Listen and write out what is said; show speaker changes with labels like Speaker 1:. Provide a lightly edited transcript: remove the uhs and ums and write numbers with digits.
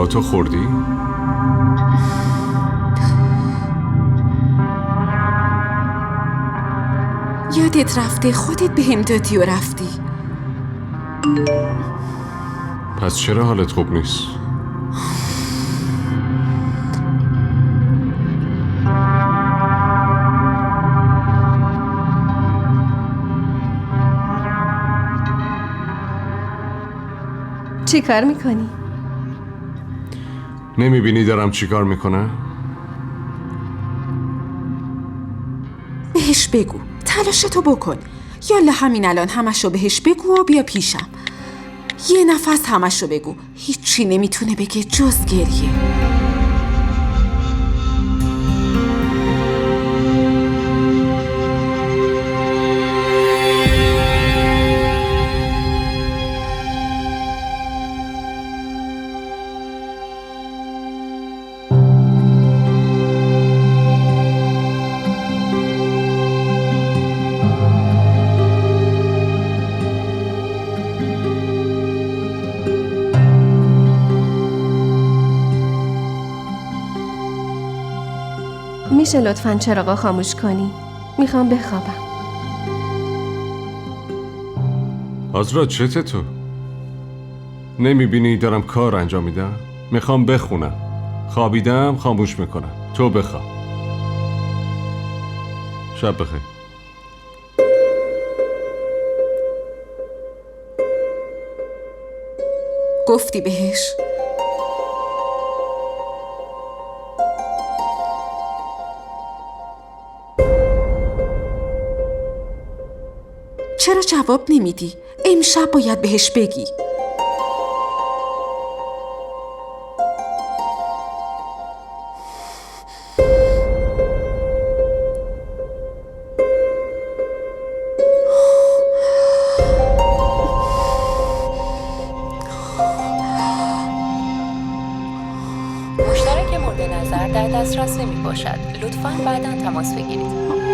Speaker 1: تو خوردی؟
Speaker 2: یادت رفته خودت بهم دادی و رفتی.
Speaker 1: پس چرا حالت خوب نیست؟
Speaker 3: چی کار میکنی؟
Speaker 1: نمیبینی دارم چی کار میکنم؟
Speaker 2: بهش بگو تلاشتو بکن. یالا همین الان همشو بهش بگو و بیا پیشم. یه نفس همشو بگو. هیچی نمیتونه بگه جز گریه.
Speaker 3: میشه لطفاً چراغا خاموش کنی؟ میخوام بخوابم.
Speaker 1: آزرا چته تو؟ نمیبینی دارم کار انجام میدم؟ میخوام بخونم. خوابیدم خاموش میکنم. تو بخواب. شب بخیر.
Speaker 2: گفتی بهش؟ چرا جواب نمیدی؟ امشب باید بهش بگی.
Speaker 4: مشترک مورد نظر در دسترس نمی باشد. لطفاً بعداً تماس بگیرید.